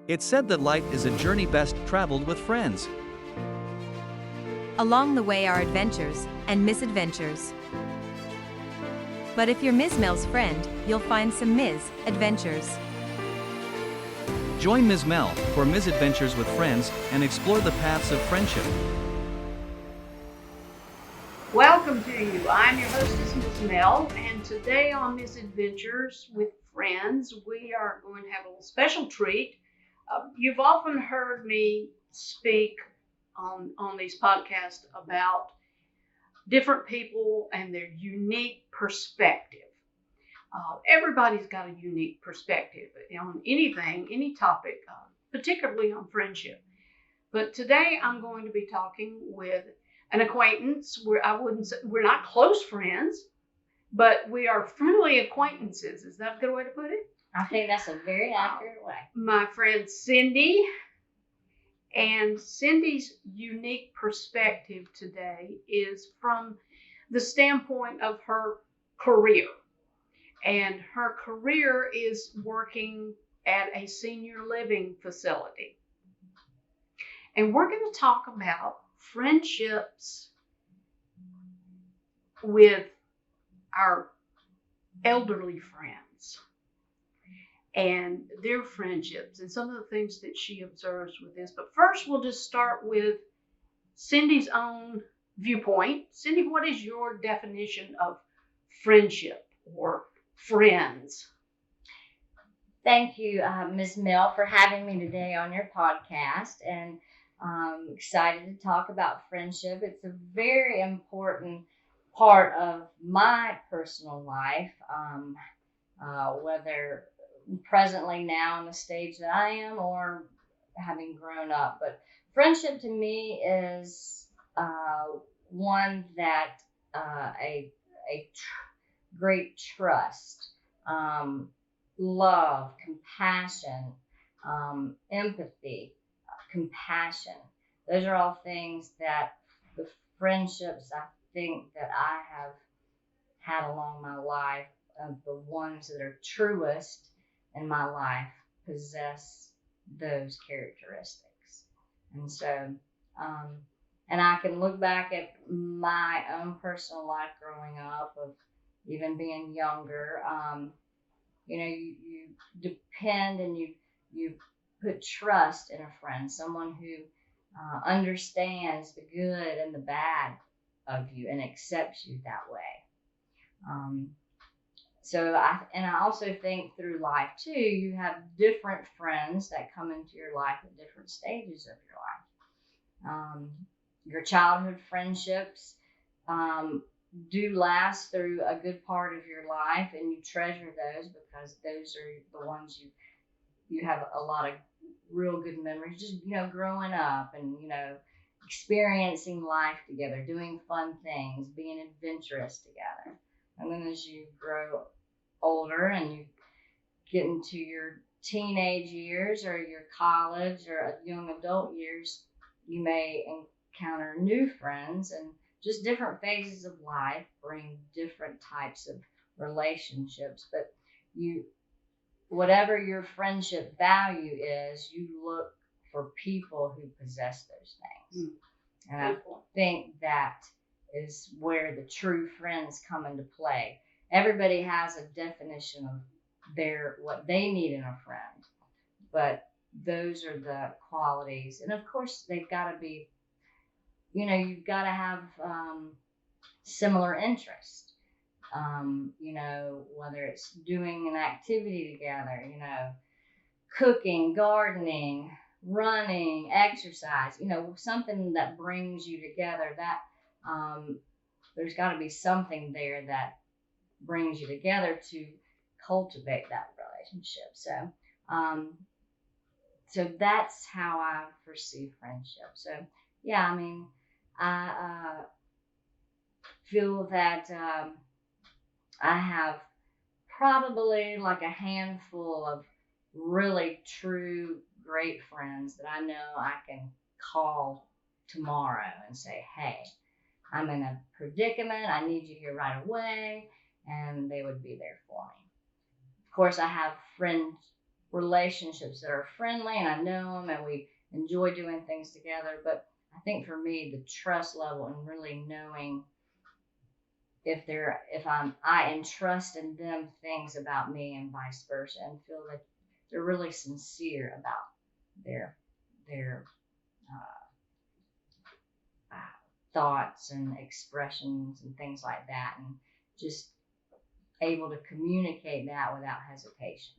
It's said that life is a journey best traveled with friends. Along the way are adventures and misadventures. But if you're Miz Mel's friend, you'll find some Miz adventures. Join Miz Mel for misadventures with friends and explore the paths of friendship. Welcome to you. I'm your hostess, Miz Mel, and today on Misadventures with Friends, we are going to have a little special treat. You've often heard me speak on these podcasts about different people and their unique perspective. Everybody's got a unique perspective on anything, any topic, particularly on friendship. But today I'm going to be talking with an acquaintance where we're not close friends, but we are friendly acquaintances. Is that a good way to put it? I think that's a very accurate way. My friend Cindy, and Cindy's unique perspective today is from the standpoint of her career. And her career is working at a senior living facility. And we're going to talk about friendships with our elderly friends and their friendships and some of the things that she observes with this. But first, we'll just start with Cindy's own viewpoint. Cindy, what is your definition of friendship or friends? Thank you, Ms. Mel, for having me today on your podcast. And I'm excited to talk about friendship. It's a very important part of my personal life, whether presently now in the stage that I am or having grown up. But friendship to me is one that great trust, love, compassion, empathy, compassion. Those are all things that the friendships I think that I have had along my life, the ones that are truest in my life, possess those characteristics. And so, and I can look back at my own personal life growing up, of even being younger. You depend and you put trust in a friend, someone who understands the good and the bad of you and accepts you that way. I also think through life too, you have different friends that come into your life at different stages of your life. Your childhood friendships do last through a good part of your life, and you treasure those because those are the ones you have a lot of real good memories, just growing up and experiencing life together, doing fun things, being adventurous together. And then as you grow older and you get into your teenage years or your college or young adult years, you may encounter new friends, and just different phases of life bring different types of relationships. But whatever your friendship value is, you look for people who possess those things. And I think that is where the true friends come into play. Everybody has a definition of what they need in a friend, but those are the qualities. And of course, they've got to be, you've got to have similar interests. Whether it's doing an activity together, cooking, gardening, running, exercise, something that brings you together. That there's got to be something there that brings you together to cultivate that relationship. So that's how I perceive friendship. So yeah, I feel that I have probably like a handful of really true great friends that I know I can call tomorrow and say, hey, I'm in a predicament. I need you here right away. And they would be there for me. Of course, I have friends relationships that are friendly and I know them and we enjoy doing things together. But I think for me, the trust level and really knowing I entrust in them things about me and vice versa and feel that they're really sincere about their uh, thoughts and expressions and things like that, and just able to communicate that without hesitation.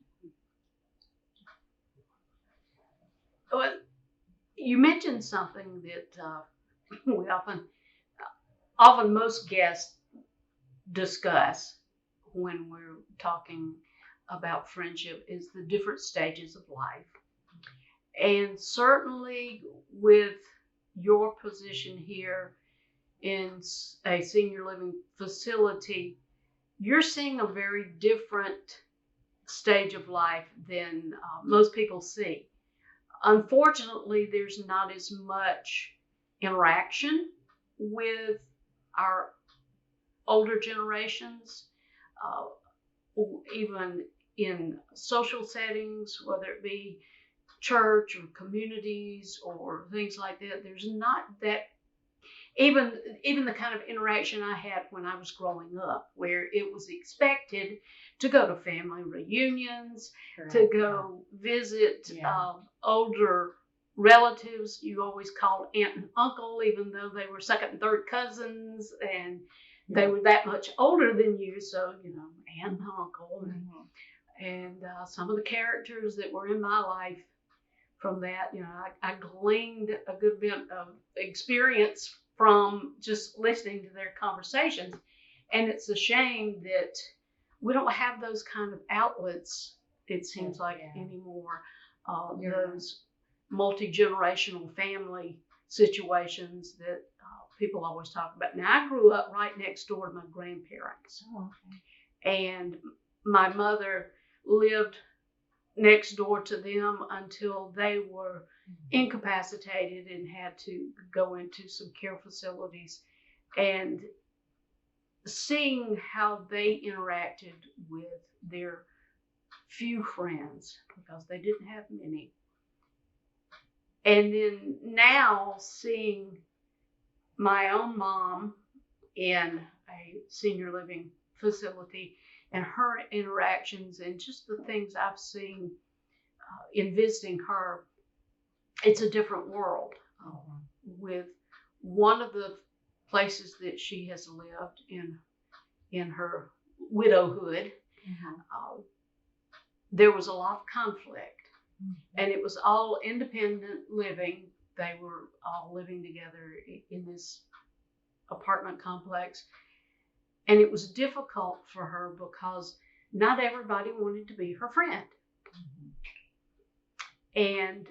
Well, you mentioned something that we often most guests discuss when we're talking about friendship is the different stages of life. And certainly with your position here in a senior living facility, you're seeing a very different stage of life than most people see. Unfortunately, there's not as much interaction with our older generations, uh, even in social settings, whether it be church or communities or things like that. There's not that even the kind of interaction I had when I was growing up, where it was expected to go to family reunions, Correct. to go visit older relatives. You always called aunt and uncle, even though they were second and third cousins, and they were that much older than you. So, aunt and uncle. And some of the characters that were in my life from that, I gleaned a good bit of experience from just listening to their conversations. And it's a shame that we don't have those kind of outlets, it seems like, anymore. Those multi-generational family situations that people always talk about. Now, I grew up right next door to my grandparents. Oh, okay. And my mother lived next door to them until they were incapacitated and had to go into some care facilities. And seeing how they interacted with their few friends, because they didn't have many. And then now seeing my own mom in a senior living facility and her interactions and just the things I've seen in visiting her, it's a different world. With one of the places that she has lived in her widowhood, there was a lot of conflict, and it was all independent living. They were all living together in this apartment complex. And it was difficult for her because not everybody wanted to be her friend. And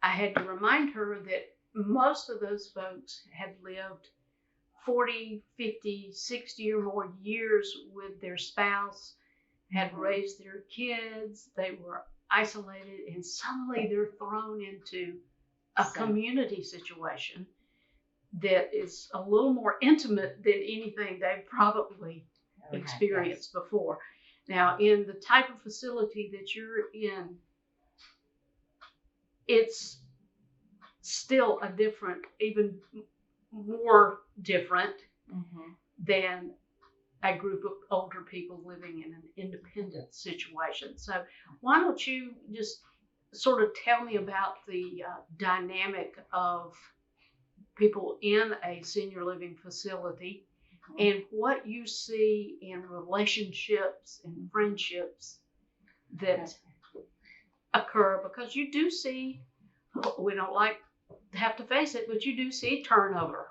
I had to remind her that most of those folks had lived 40, 50, 60 or more years with their spouse, had raised their kids, they were isolated, and suddenly they're thrown into a community situation that is a little more intimate than anything they've probably experienced before. Now, in the type of facility that you're in, it's still a different, even more different than a group of older people living in an independent situation. So why don't you just sort of tell me about the dynamic of people in a senior living facility and what you see in relationships and friendships that occur, because you do see, we don't like to have to face it, but you do see turnover.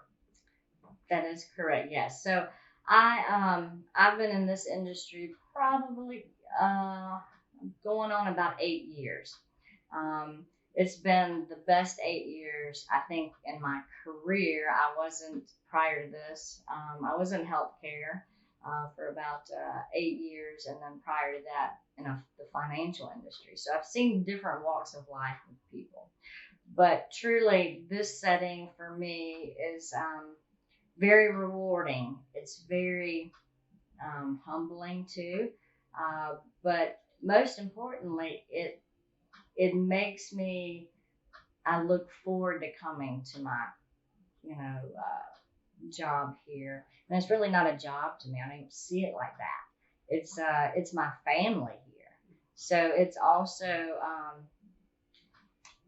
That is correct. Yes. So I've been in this industry probably going on about 8 years. It's been the best 8 years, I think, in my career. I wasn't, prior to this, I was in healthcare for about 8 years, and then prior to that, in the financial industry. So I've seen different walks of life with people. But truly, this setting for me is very rewarding. It's very humbling too. But most importantly, it makes me, I look forward to coming to my, job here. And it's really not a job to me. I don't see it like that. It's my family here. So it's also,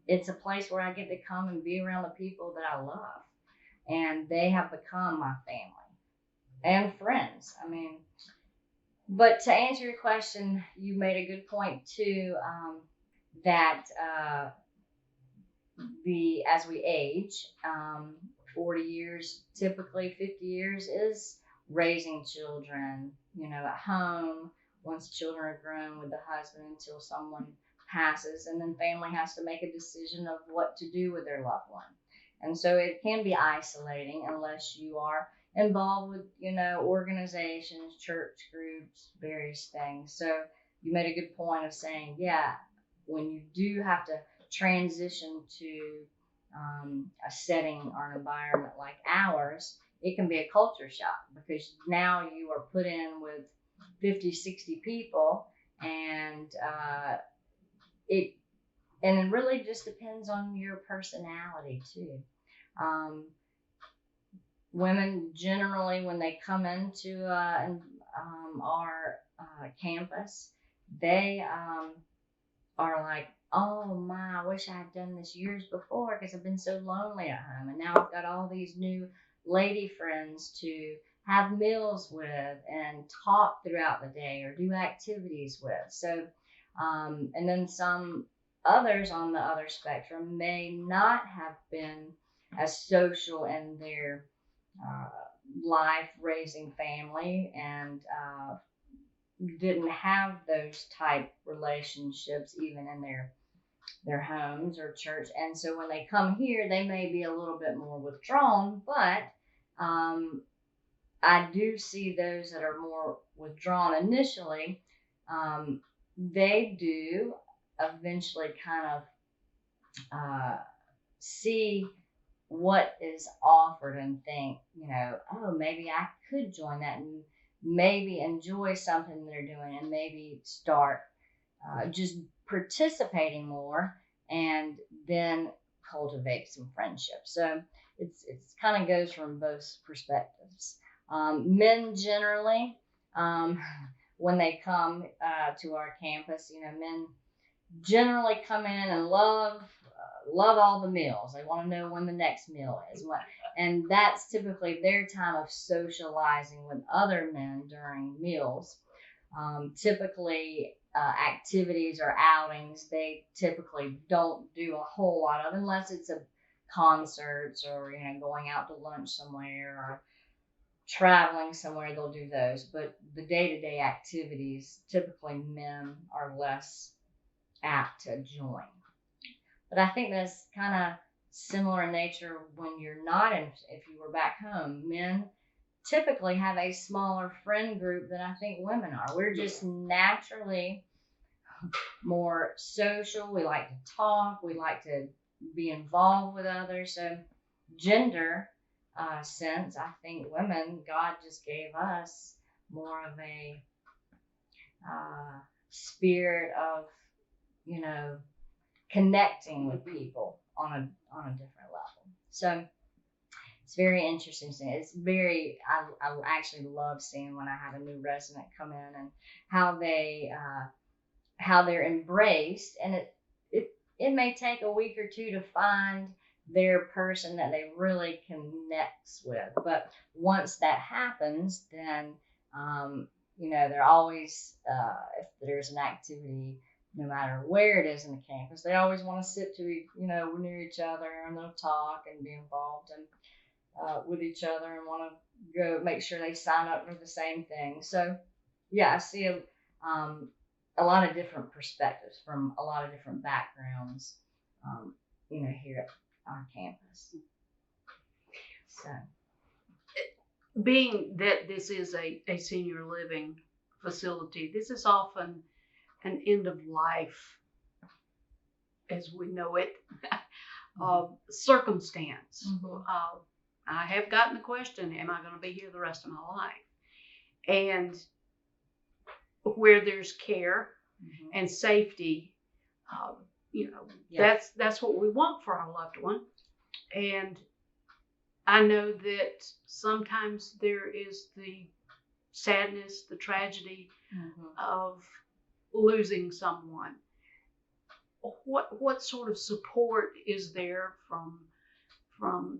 it's a place where I get to come and be around the people that I love. And they have become my family and friends. I mean, but to answer your question, you made a good point too, that as we age, 40 years, typically 50 years is raising children, at home once children are grown with the husband until someone passes, and then family has to make a decision of what to do with their loved one. And so it can be isolating unless you are involved with, organizations, church groups, various things. So you made a good point of saying, yeah, when you do have to transition to a setting or an environment like ours, it can be a culture shock because now you are put in with 50, 60 people, and it really just depends on your personality too. Women generally, when they come into our campus, they are like, oh my, I wish I had done this years before because I've been so lonely at home. And now I've got all these new lady friends to have meals with and talk throughout the day or do activities with. So, and then some others on the other spectrum may not have been as social in their life raising family and didn't have those type relationships even in their homes or church. And so when they come here, they may be a little bit more withdrawn, but I do see those that are more withdrawn initially. They do eventually kind of see what is offered and think, oh, maybe I could join that and maybe enjoy something they're doing and maybe start just participating more and then cultivate some friendships. So it's kind of goes from both perspectives. Men generally, when they come to our campus, men generally come in and love all the meals. They want to know when the next meal is. And that's typically their time of socializing with other men during meals. Typically, activities or outings, they typically don't do a whole lot of unless it's a concerts or, going out to lunch somewhere or traveling somewhere, they'll do those. But the day-to-day activities, typically men are less apt to join. But I think that's kind of similar in nature when you're not if you were back home. Men typically have a smaller friend group than I think women are. We're just naturally more social. We like to talk. We like to be involved with others. So gender sense, I think women, God just gave us more of a spirit of, connecting with people on a different level. So it's very interesting. It's very, I actually love seeing when I have a new resident come in and how they're embraced. And it may take a week or two to find their person that they really connects with. But once that happens, then, they're always, if there's an activity, no matter where it is in the campus, they always want to sit near each other and they'll talk and be involved and with each other and want to go make sure they sign up for the same thing. So, yeah, I see a lot of different perspectives from a lot of different backgrounds, here at our campus. So, being that this is a senior living facility, this is often an end of life, as we know it, circumstance. Mm-hmm. I have gotten the question, am I going to be here the rest of my life? And where there's care, and safety. You know, Yes. that's what we want for our loved one. And I know that sometimes there is the sadness, the tragedy of losing someone. What sort of support is there from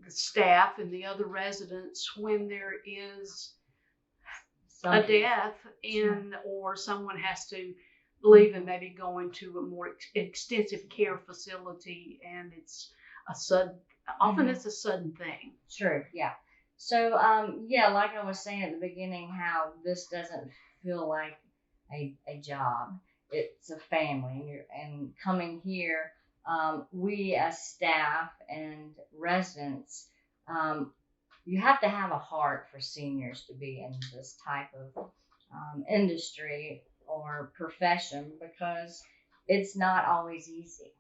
the staff and the other residents when there is a death or someone has to leave and maybe go into a more extensive care facility, and it's a sudden, often it's a sudden thing. True, yeah. So, like I was saying at the beginning, how this doesn't feel like a job. It's a family, and coming here, we as staff and residents, you have to have a heart for seniors to be in this type of industry or profession, because it's not always easy.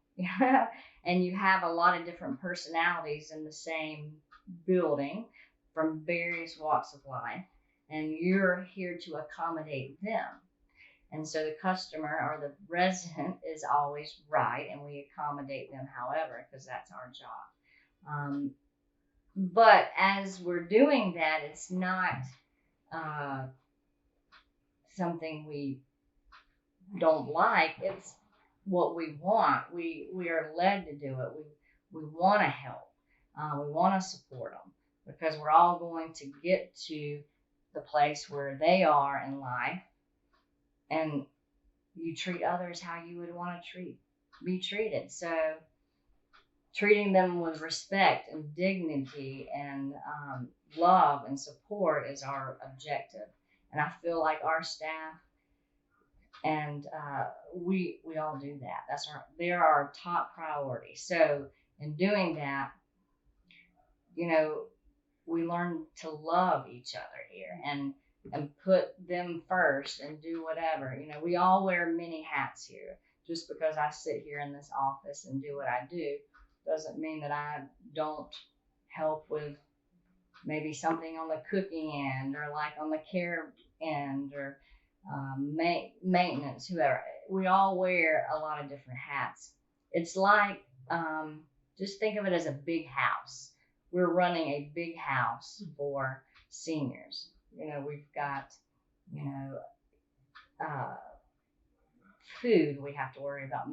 And you have a lot of different personalities in the same building from various walks of life, and you're here to accommodate them. And so the customer or the resident is always right, and we accommodate them however, because that's our job. But as we're doing that, it's not something we don't like. It's what we want. We are led to do it. We want to help. We want to support them, because we're all going to get to the place where they are in life, and you treat others how you would want to be treated. So treating them with respect and dignity and love and support is our objective. And I feel like our staff and we all do that. They're our top priority. So in doing that, we learn to love each other here and put them first and do whatever. We all wear many hats here. Just because I sit here in this office and do what I do doesn't mean that I don't help with maybe something on the cooking end, or like on the care end, or maintenance, whoever. We all wear a lot of different hats. It's like, just think of it as a big house. We're running a big house for seniors. We've got, food we have to worry about,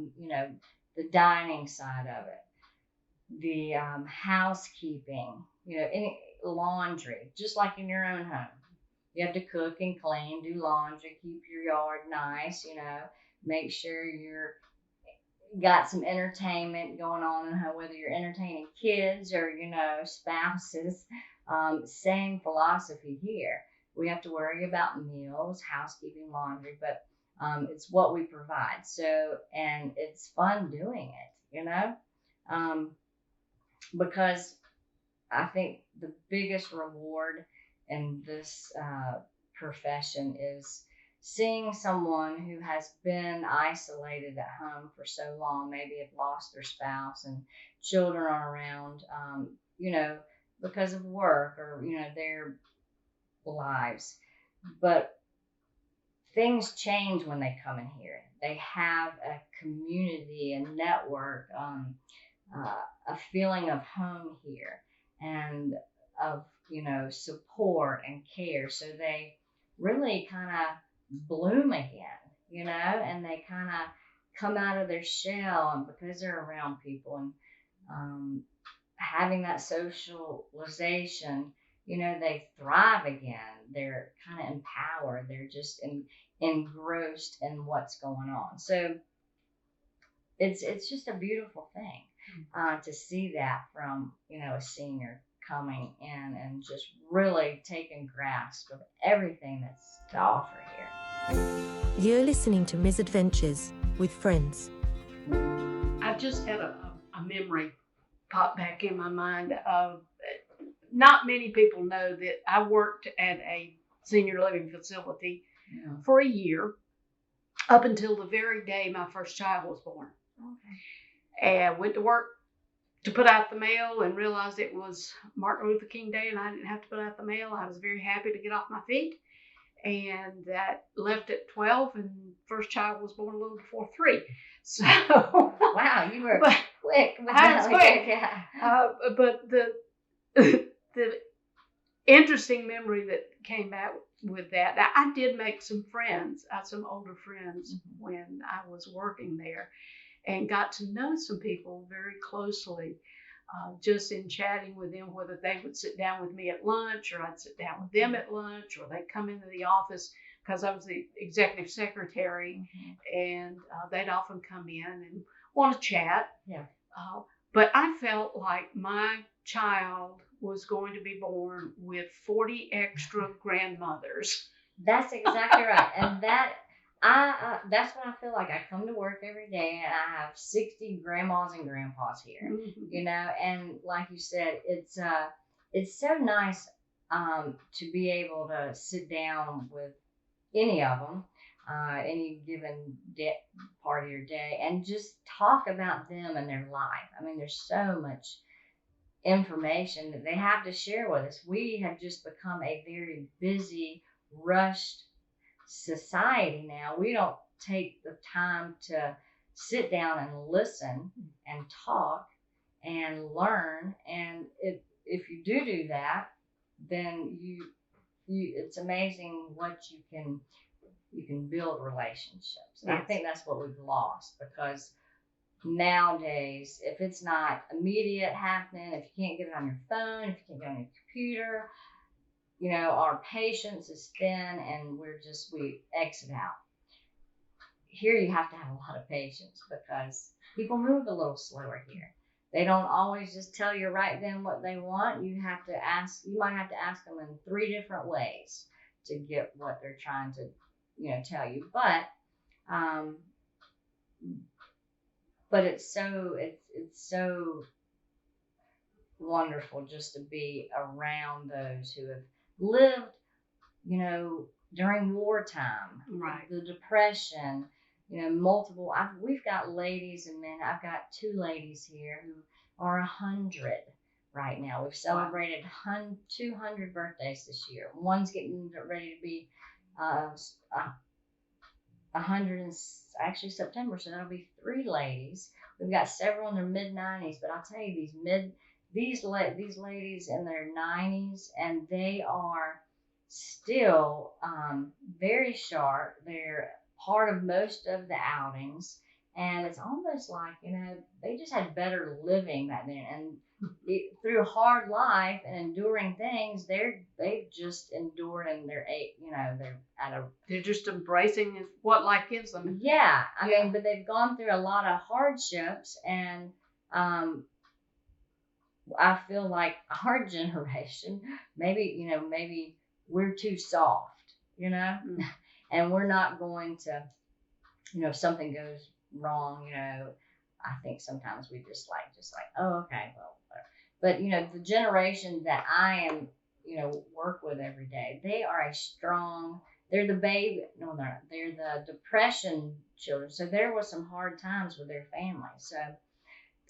the dining side of it, the housekeeping, any laundry, just like in your own home. You have to cook and clean, do laundry, keep your yard nice, make sure you're got some entertainment going on, whether you're entertaining kids or, spouses. Same philosophy here. We have to worry about meals, housekeeping, laundry, but it's what we provide. So, and it's fun doing it, because I think the biggest reward in this profession is seeing someone who has been isolated at home for so long, maybe have lost their spouse and children are around, because of work or, their lives. But things change when they come in here. They have a community, a network, a feeling of home here, and of, support and care. So they really kind of bloom again, and they kind of come out of their shell, and because they're around people and having that socialization, they thrive again. They're kind of empowered. They're just engrossed in what's going on. So it's just a beautiful thing to see that from, a senior coming in and just really taking grasp of everything that's to offer here. You're listening to Miz Adventures with Friends. I just had a memory pop back in my mind of, not many people know that I worked at a senior living facility for a year, up until the very day my first child was born. Okay. And went to work to put out the mail and realized it was Martin Luther King Day and I didn't have to put out the mail. I was very happy to get off my feet and that left at 12, and first child was born a little before 3. So wow, you were quick with I was that. quick. Yeah. But the interesting memory that came out with that, I did make some friends, some older friends when I was working there, and got to know some people very closely. Just in chatting with them, whether they would sit down with me at lunch or I'd sit down with them at lunch, or they'd come into the office because I was the executive secretary, and they'd often come in and want to chat. Yeah. But I felt like my child was going to be born with 40 extra grandmothers. That's exactly right, and that's what I feel like. I come to work every day, and I have 60 grandmas and grandpas here, you know. And like you said, it's so nice to be able to sit down with any of them, any given part of your day, and just talk about them and their life. I mean, there's so much information that they have to share with us. We have just become a very busy, rushed society now. We don't take the time to sit down and listen and talk and learn. And if you do that, then you it's amazing what you can build relationships. And I think that's what we've lost, because nowadays, if it's not immediate happening, if you can't get it on your phone, if you can't get it on your computer, you know, our patience is thin, and we exit out. Here you have to have a lot of patience, because people move a little slower here. They don't always just tell you right then what they want. You might have to ask them in 3 different ways to get what they're trying to, you know, tell you. But it's so wonderful just to be around those who have lived, you know, during wartime, Right. the Depression, you know, multiple. We've got ladies and men. I've got 2 ladies here who are 100 right now. We've celebrated 200 birthdays this year. One's getting ready to be 100 in actually September, so that'll be 3 ladies. We've got several in their mid-90s, but I'll tell you, these ladies in their 90s, and they are still very sharp. They're part of most of the outings, and it's almost like, you know, they just had better living back then, and through hard life and enduring things, they've just endured, and they're just embracing what life gives them. Yeah, I mean, but they've gone through a lot of hardships, and I feel like our generation, maybe we're too soft, you know, and we're not going to, you know, if something goes wrong, you know, I think sometimes we just like, oh, okay, well, whatever. But, you know, the generation that I am, you know, work with every day, they're the baby, no, they're the Depression children. So there was some hard times with their family. So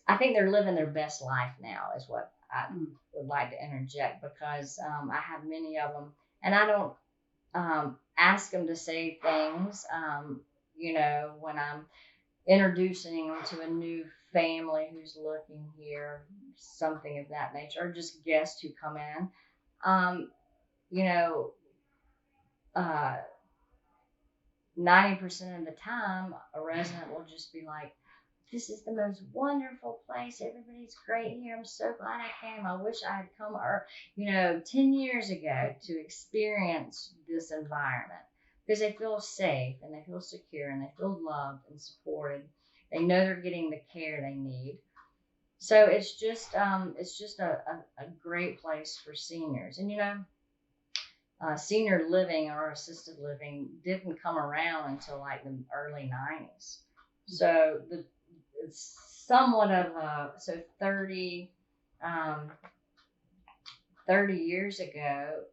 I think they're living their best life now, is what I would like to interject, because I have many of them, and I don't ask them to say things, you know, when I'm introducing them to a new family who's looking here, something of that nature, or just guests who come in. You know, 90% of the time, a resident will just be like, "This is the most wonderful place. Everybody's great here. I'm so glad I came. I wish I had come, 10 years ago to experience this environment," because they feel safe and they feel secure and they feel loved and supported. They know they're getting the care they need. So it's just a great place for seniors. And, you know, senior living or assisted living didn't come around until like the early 90s. So it's somewhat of 30 years ago,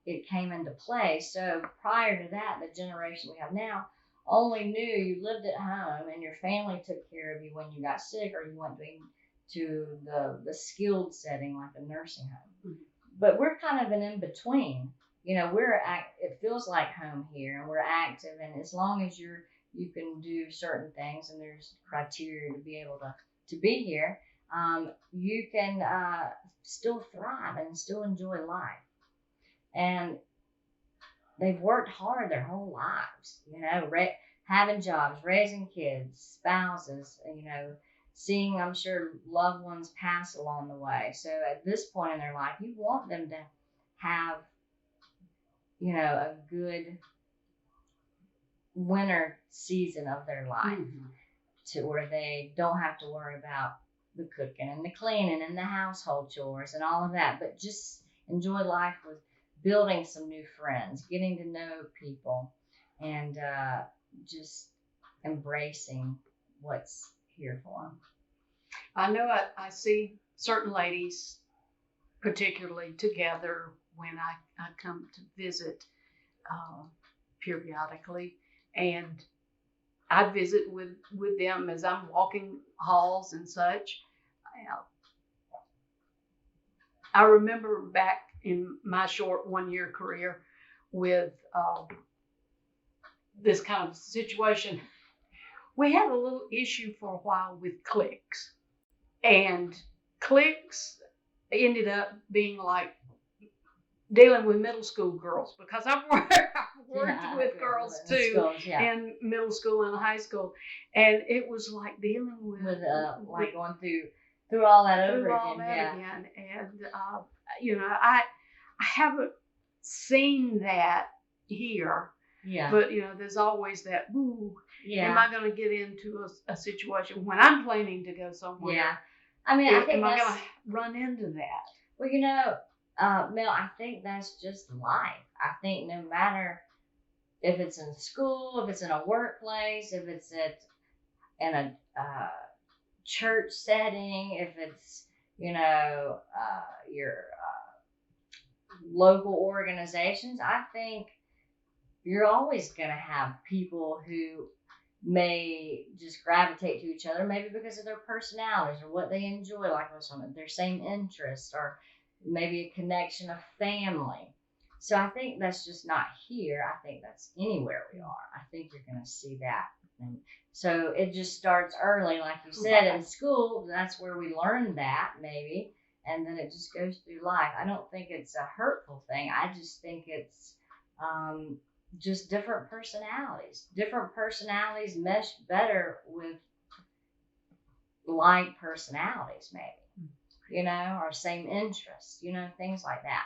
it came into play. So prior to that, the generation we have now only knew you lived at home and your family took care of you when you got sick or you went to the skilled setting like a nursing home. But we're kind of an in-between. it feels like home here, and we're active, and as long as you can do certain things, and there's criteria to be able to be here, you can still thrive and still enjoy life. And they've worked hard their whole lives, having jobs, raising kids, spouses, seeing, I'm sure, loved ones pass along the way. So at this point in their life, you want them to have, a good winter season of their life, to where they don't have to worry about the cooking and the cleaning and the household chores and all of that, but just enjoy life with building some new friends, getting to know people, and just embracing what's here for them. I know I see certain ladies particularly together when I come to visit periodically, and I visit with them as I'm walking halls and such. I remember back in my short 1-year career with this kind of situation, we had a little issue for a while with cliques. And cliques ended up being like dealing with middle school girls, because I've worked with girls too, schools, in middle school and high school, and it was like dealing with like going through all that over again. And I haven't seen that here. Yeah. But there's always that, am I going to get into a situation when I'm planning to go somewhere? Yeah. I mean, I think am I going to run into that? Well, Mel, I think that's just life. I think no matter if it's in school, if it's in a workplace, if it's in a church setting, if it's your local organizations, I think you're always going to have people who may just gravitate to each other, maybe because of their personalities or what they enjoy, like with someone, their same interests, or maybe a connection of family. So I think that's just not here. I think that's anywhere we are. I think you're going to see that. And so it just starts early, like you said, in school. That's where we learn that, maybe, and then it just goes through life. I don't think it's a hurtful thing. I just think it's just different personalities. Different personalities mesh better with like personalities, maybe, or same interests, things like that.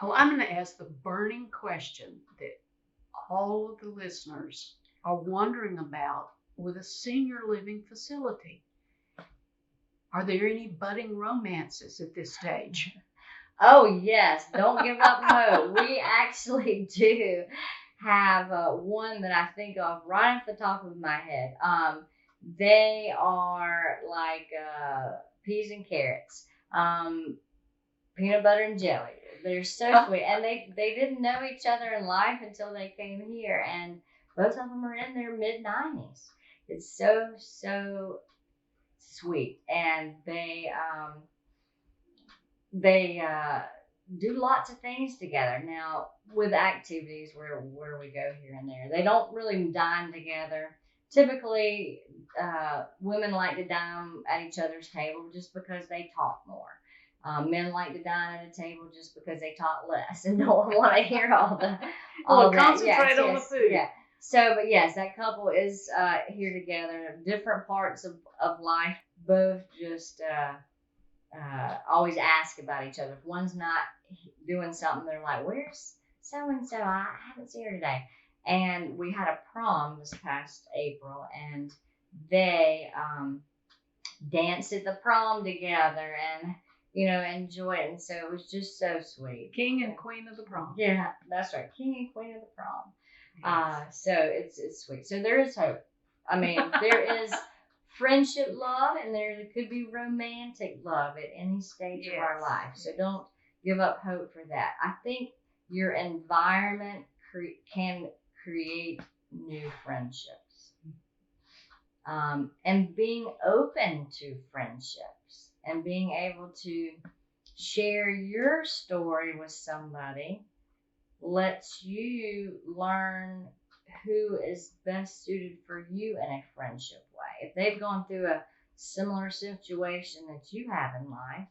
Oh, I'm going to ask the burning question that all of the listeners are wondering about with a senior living facility. Are there any budding romances at this stage? Oh, yes. Don't give up hope. We actually do have one that I think of right off the top of my head. They are like peas and carrots, peanut butter and jelly. They're so sweet. And they didn't know each other in life until they came here. And both of them are in their mid-90s. It's so, so sweet. And they do lots of things together. Now, with activities where we go here and there, they don't really dine together. Typically, women like to dine at each other's table just because they talk more. Men like to dine at a table just because they talk less and don't want to hear all that. Concentrate on the food. Yeah. So, but yes, that couple is here together. Different parts of life, both just always ask about each other. If one's not doing something, they're like, "Where's so-and-so? I haven't seen her today." And we had a prom this past April, and they danced at the prom together and, enjoyed it. And so it was just so sweet. King and queen of the prom. Yeah, that's right. King and queen of the prom. Yes. So it's sweet. So there is hope. I mean, there is friendship love, and there could be romantic love at any stage of our life. So don't give up hope for that. I think your environment can create new friendships. And being open to friendships and being able to share your story with somebody lets you learn who is best suited for you in a friendship way. If they've gone through a similar situation that you have in life,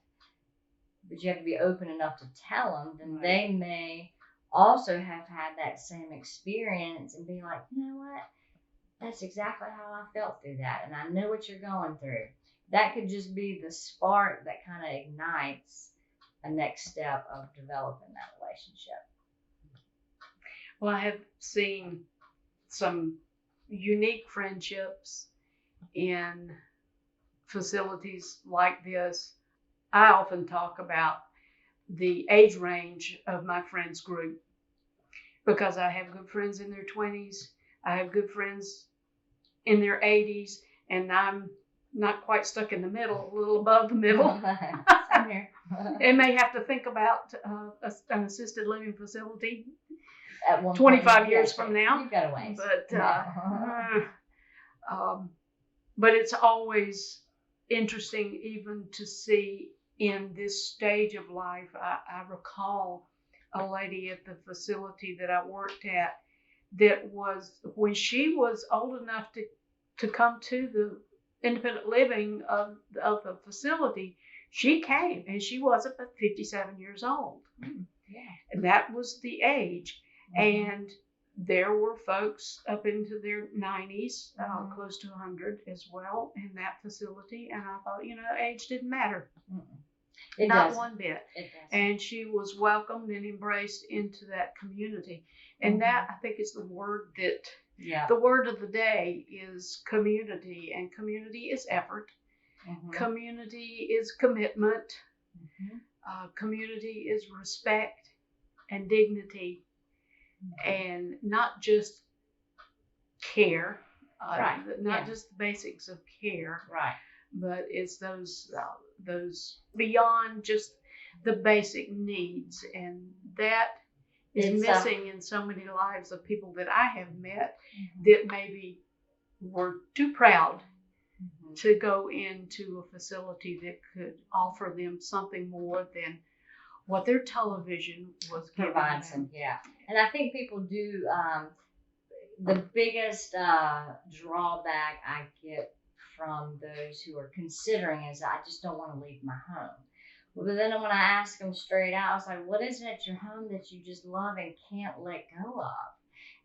but you have to be open enough to tell them, then Right. they may also have had that same experience and be like, you know what? That's exactly how I felt through that. And I know what you're going through. That could just be the spark that kind of ignites a next step of developing that relationship. Well, I have seen some unique friendships in facilities like this. I often talk about the age range of my friends group because I have good friends in their 20s. I have good friends in their 80s, and I'm not quite stuck in the middle, a little above the middle. Same here. They may have to think about an assisted living facility At one 25 point, years yes, from now. You've got a ways. But it's always interesting even to see in this stage of life. I recall a lady at the facility that I worked at that was, when she was old enough to come to the independent living of the facility, she came, and she wasn't but 57 years old. Yeah. And that was the age. Mhm. And there were folks up into their 90s, close to 100 as well in that facility. And I thought, age didn't matter. It Not doesn't. one bit. It doesn't. And she was welcomed and embraced into that community. And that, I think, is the word the word of the day is community. And community is effort. Mhm. Community is commitment. Mhm. Community is respect and dignity, and not just care, Right. not just the basics of care, Right. but it's those beyond just the basic needs, and that is It's, missing in so many lives of people that I have met Mhm. that maybe were too proud Mhm. to go into a facility that could offer them something more than what their television was giving Provides them. them, yeah. And I think people do. The biggest drawback I get from those who are considering is I just don't want to leave my home. Well, but then when I ask them straight out, I was like, "What is it at your home that you just love and can't let go of?"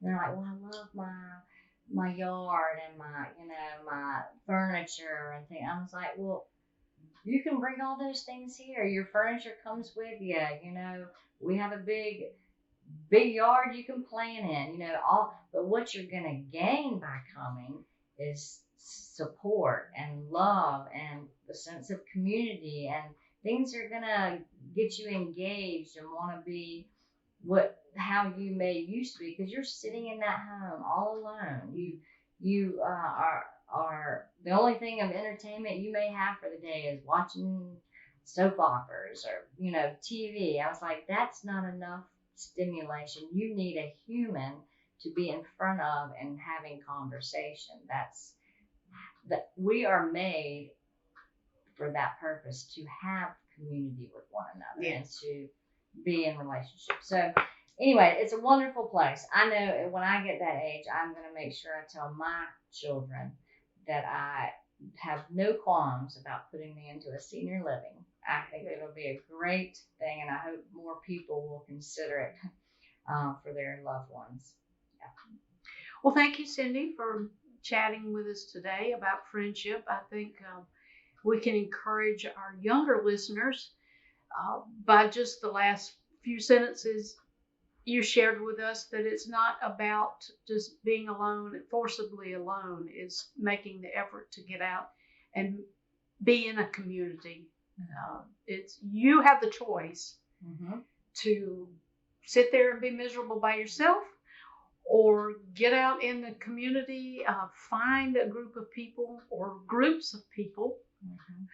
And they're like, "Well, I love my yard and my furniture and things." I was like, "Well, you can bring all those things here. Your furniture comes with you. We have a big yard you can plan in. But what you're gonna gain by coming is support and love and the sense of community, and things are gonna get you engaged and want to be how you may used to be, because you're sitting in that home all alone. You are the only thing of entertainment you may have for the day is watching soap operas or TV. I was like, that's not enough stimulation. You need a human to be in front of and having conversation. That we are made for that purpose, to have community with one another. Yes. And to be in relationship. So anyway, it's a wonderful place. I know when I get that age, I'm going to make sure I tell my children that I have no qualms about putting me into a senior living. I think it'll be a great thing, and I hope more people will consider it for their loved ones. Yeah. Well, thank you, Cindy, for chatting with us today about friendship. I think we can encourage our younger listeners by just the last few sentences you shared with us, that it's not about just being alone, forcibly alone. It's making the effort to get out and be in a community. It's you have the choice to sit there and be miserable by yourself, or get out in the community, find a group of people or groups of people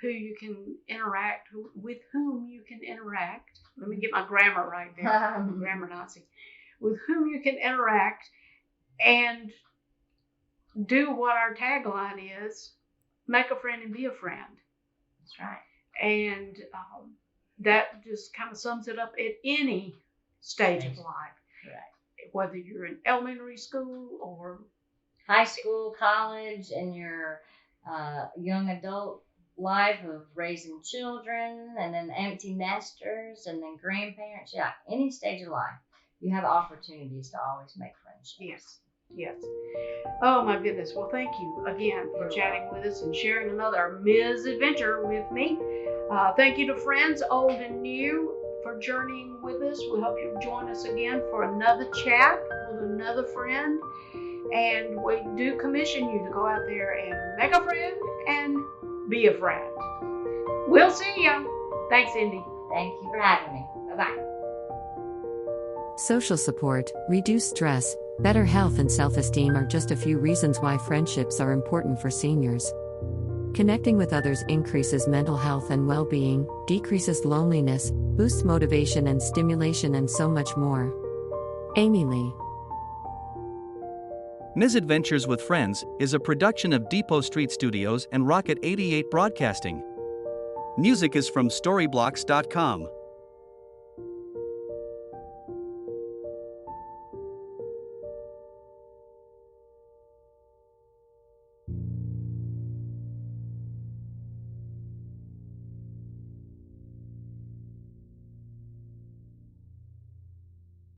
who you can interact with, whom you can interact. Let me get my grammar right there. I'm a grammar Nazi. With whom you can interact and do what our tagline is: make a friend and be a friend. That's right. And that just kind of sums it up at any stage of life. Correct. whether you're in elementary school or High school, college, and your young adult life of raising children, and then empty nesters, and then grandparents. Yeah, any stage of life, you have opportunities to always make friendships. yes, yes. Oh my goodness. Well, thank you again for chatting with us and sharing another Ms. Adventure with me. Thank you to friends, old and new, for journeying with us. We hope you'll join us again for another chat with another friend. And we do commission you to go out there and make a friend and be a friend. We'll see you. Thanks, Indy. Thank you for having me. Bye-bye. Social support, reduced stress, better health, and self-esteem are just a few reasons why friendships are important for seniors. Connecting with others increases mental health and well-being, decreases loneliness, boosts motivation and stimulation, and so much more. Amy Lee. Misadventures with Friends is a production of Depot Street Studios and Rocket 88 Broadcasting. Music is from Storyblocks.com.